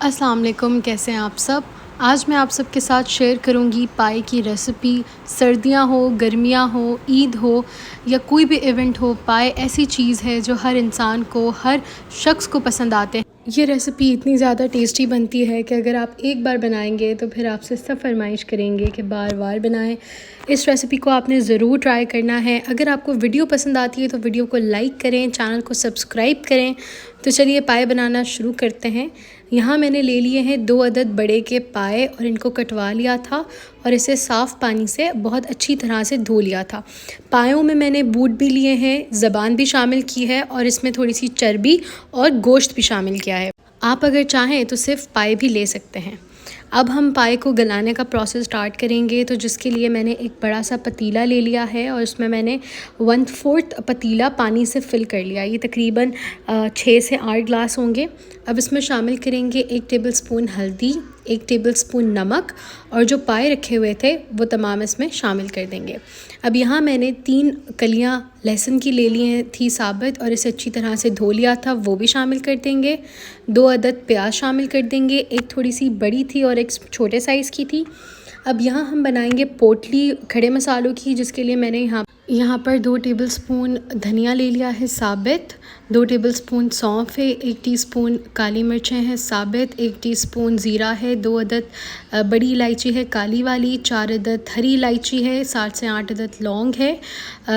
अस्सलाम वालेकुम, कैसे हैं आप सब। आज मैं आप सबके साथ शेयर करूंगी पाए की रेसिपी। सर्दियां हो, गर्मियां हो, ईद हो या कोई भी इवेंट हो, पाए ऐसी चीज़ है जो हर इंसान को, हर शख्स को पसंद आते हैं। ये रेसिपी इतनी ज़्यादा टेस्टी बनती है कि अगर आप एक बार बनाएंगे तो फिर आपसे सब फरमाइश करेंगे कि बार बार बनाएं। इस रेसिपी को आपने ज़रूर ट्राई करना है। अगर आपको वीडियो पसंद आती है तो वीडियो को लाइक करें, चैनल को सब्सक्राइब करें। तो चलिए पाए बनाना शुरू करते हैं। यहाँ मैंने ले लिए हैं 2 अदद बड़े के पाए और इनको कटवा लिया था और इसे साफ़ पानी से बहुत अच्छी तरह से धो लिया था। पायों में मैंने बूट भी लिए हैं, ज़बान भी शामिल की है और इसमें थोड़ी सी चर्बी और गोश्त भी शामिल किया है। आप अगर चाहें तो सिर्फ पाए भी ले सकते हैं। अब हम पाए को गलाने का प्रोसेस स्टार्ट करेंगे। तो जिसके लिए मैंने एक बड़ा सा पतीला ले लिया है और उसमें मैंने 1/4 पतीला पानी से फ़िल कर लिया। ये तकरीबन 6 से 8 ग्लास होंगे। अब इसमें शामिल करेंगे 1 टेबलस्पून हल्दी, 1 टेबलस्पून नमक और जो पाए रखे हुए थे वो तमाम इसमें शामिल कर देंगे। अब यहाँ मैंने 3 कलियाँ लहसुन की ले ली थी साबित और इसे अच्छी तरह से धो लिया था, वो भी शामिल कर देंगे। 2 अदद प्याज शामिल कर देंगे, एक थोड़ी सी बड़ी थी और एक छोटे साइज़ की थी। अब यहाँ हम बनाएंगे पोटली खड़े मसालों की, जिसके लिए मैंने यहाँ पर 2 टेबलस्पून धनिया ले लिया है साबित, 2 टेबलस्पून सौंफ है, 1 टीस्पून काली मिर्चें हैं साबित, 1 टीस्पून ज़ीरा है, 2 अदद बड़ी इलायची है काली वाली, 4 अदद हरी इलायची है, 7 से 8 अदद लौंग है,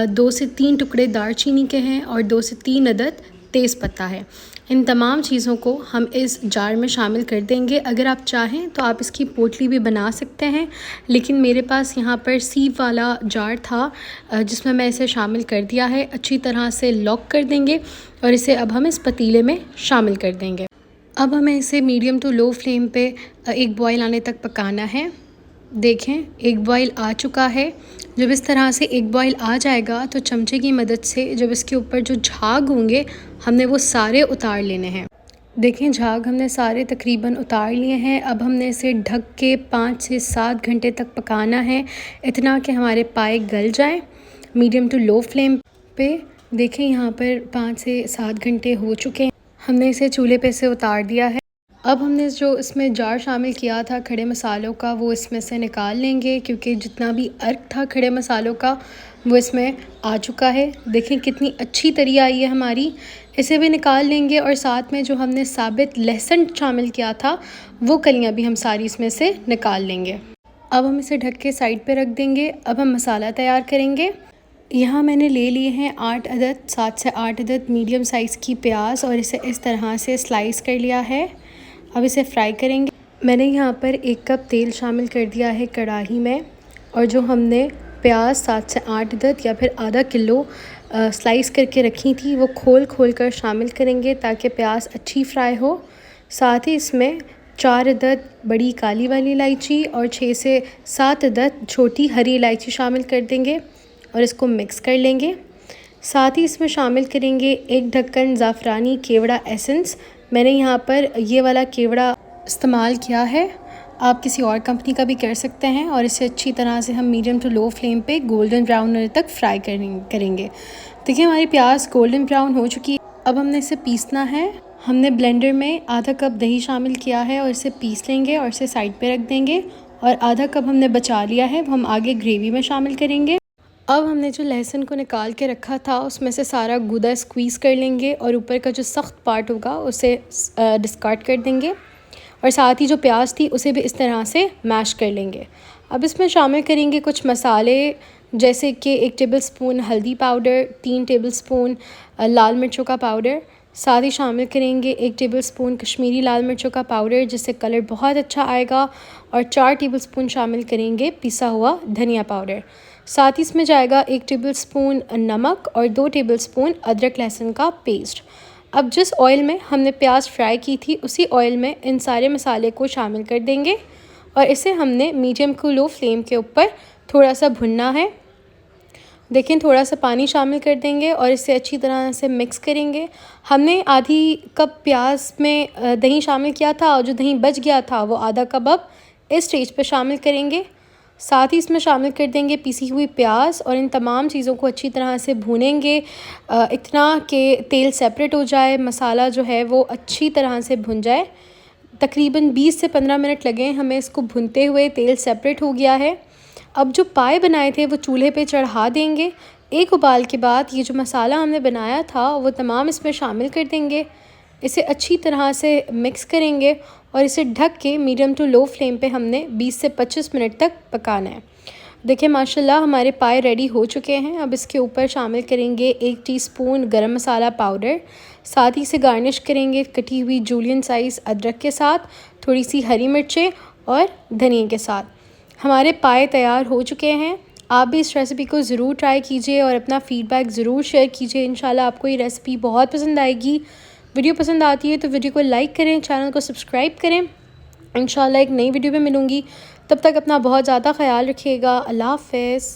2 से 3 टुकड़े दालचीनी के हैं और 2 से 3 अदद तेज़पत्ता है। इन तमाम चीज़ों को हम इस जार में शामिल कर देंगे। अगर आप चाहें तो आप इसकी पोटली भी बना सकते हैं, लेकिन मेरे पास यहाँ पर सीव वाला जार था जिसमें मैं इसे शामिल कर दिया है। अच्छी तरह से लॉक कर देंगे और इसे अब हम इस पतीले में शामिल कर देंगे। अब हमें इसे मीडियम टू लो फ्लेम पे एक बॉयल आने तक पकाना है। देखें, एक बॉयल आ चुका है। जब इस तरह से एक बॉयल आ जाएगा तो चमचे की मदद से जब इसके ऊपर जो झाग होंगे हमने वो सारे उतार लेने हैं। देखें, झाग हमने सारे तकरीबन उतार लिए हैं। अब हमने इसे ढक के 5 से 7 घंटे तक पकाना है, इतना कि हमारे पाए गल जाएं। मीडियम टू लो फ्लेम पे देखें, यहाँ पर 5 से 7 घंटे हो चुके हैं। हमने इसे चूल्हे पे से उतार दिया है। अब हमने जो इसमें जार शामिल किया था खड़े मसालों का वो इसमें से निकाल लेंगे, क्योंकि जितना भी अर्क था खड़े मसालों का वो इसमें आ चुका है। देखें कितनी अच्छी तरी आई है हमारी। इसे भी निकाल लेंगे और साथ में जो हमने साबित लहसुन शामिल किया था वो कलियां भी हम सारी इसमें से निकाल लेंगे। अब हम इसे ढक के साइड पे रख देंगे। अब हम मसाला तैयार करेंगे। यहाँ मैंने ले लिए हैं 7 से 8 अदद मीडियम साइज़ की प्याज और इसे इस तरह से स्लाइस कर लिया है। अब इसे फ्राई करेंगे। मैंने यहाँ पर 1 कप तेल शामिल कर दिया है कढ़ाई में और जो हमने प्याज 7 से 8 अदद या फिर आधा किलो स्लाइस करके रखी थी वो खोल कर शामिल करेंगे ताकि प्याज अच्छी फ्राई हो। साथ ही इसमें 4 अदद बड़ी काली वाली इलायची और 6 से 7 अदद छोटी हरी इलायची शामिल कर देंगे और इसको मिक्स कर लेंगे। साथ ही इसमें शामिल करेंगे 1 ढक्कन ज़ाफ़रानी केवड़ा एसेंस। मैंने यहाँ पर ये वाला केवड़ा इस्तेमाल किया है, आप किसी और कंपनी का भी कर सकते हैं। और इसे अच्छी तरह से हम मीडियम टू लो फ्लेम पे गोल्डन ब्राउन होने तक फ्राई करेंगे। देखिए हमारी प्याज गोल्डन ब्राउन हो चुकी है। अब हमने इसे पीसना है। हमने ब्लेंडर में आधा कप दही शामिल किया है और इसे पीस लेंगे और इसे साइड पे रख देंगे। और आधा कप हमने बचा लिया है, वो हम आगे ग्रेवी में शामिल करेंगे। अब हमने जो लहसुन को निकाल के रखा था उसमें से सारा गूदा स्क्वीज़ कर लेंगे और ऊपर का जो सख्त पार्ट होगा उसे डिस्कार्ड कर देंगे और साथ ही जो प्याज थी उसे भी इस तरह से मैश कर लेंगे। अब इसमें शामिल करेंगे कुछ मसाले, जैसे कि 1 टेबलस्पून हल्दी पाउडर, 3 टेबलस्पून लाल मिर्चों का पाउडर। साथ ही शामिल करेंगे 1 टेबलस्पून कश्मीरी लाल मिर्चों का पाउडर जिससे कलर बहुत अच्छा आएगा और 4 टेबलस्पून शामिल करेंगे पिसा हुआ धनिया पाउडर। साथ ही इसमें जाएगा 1 टेबलस्पून नमक और 2 टेबलस्पून अदरक लहसुन का पेस्ट। अब जिस ऑयल में हमने प्याज फ्राई की थी उसी ऑयल में इन सारे मसाले को शामिल कर देंगे और इसे हमने मीडियम टू लो फ्लेम के ऊपर थोड़ा सा भुनना है। देखें, थोड़ा सा पानी शामिल कर देंगे और इसे अच्छी तरह से मिक्स करेंगे। हमने आधी कप प्याज में दही शामिल किया था और जो दही बच गया था वो आधा कप अब इस स्टेज पर शामिल करेंगे। साथ ही इसमें शामिल कर देंगे पिसी हुई प्याज और इन तमाम चीज़ों को अच्छी तरह से भूनेंगे इतना कि तेल सेपरेट हो जाए, मसाला जो है वो अच्छी तरह से भुन जाए। तकरीबन 20 से 15 मिनट लगे हमें इसको भूनते हुए। तेल सेपरेट हो गया है। अब जो पाए बनाए थे वो चूल्हे पे चढ़ा देंगे। एक उबाल के बाद ये जो मसाला हमने बनाया था वो तमाम इसमें शामिल कर देंगे। इसे अच्छी तरह से मिक्स करेंगे और इसे ढक के मीडियम टू लो फ्लेम पे हमने 20 से 25 मिनट तक पकाना है। देखिए माशाल्लाह हमारे पाए रेडी हो चुके हैं। अब इसके ऊपर शामिल करेंगे 1 टीस्पून गरम मसाला पाउडर, साथ ही से गार्निश करेंगे कटी हुई जूलियन साइज़ अदरक के साथ, थोड़ी सी हरी मिर्चें और धनिया के साथ। हमारे पाए तैयार हो चुके हैं। आप भी इस रेसिपी को ज़रूर ट्राई कीजिए और अपना फ़ीडबैक ज़रूर शेयर कीजिए। इंशाल्लाह आपको ये रेसिपी बहुत पसंद आएगी। वीडियो पसंद आती है तो वीडियो को लाइक करें, चैनल को सब्सक्राइब करें। इंशाल्लाह एक नई वीडियो में मिलूँगी, तब तक अपना बहुत ज़्यादा ख्याल रखिएगा। अल्लाह हाफ़िज़।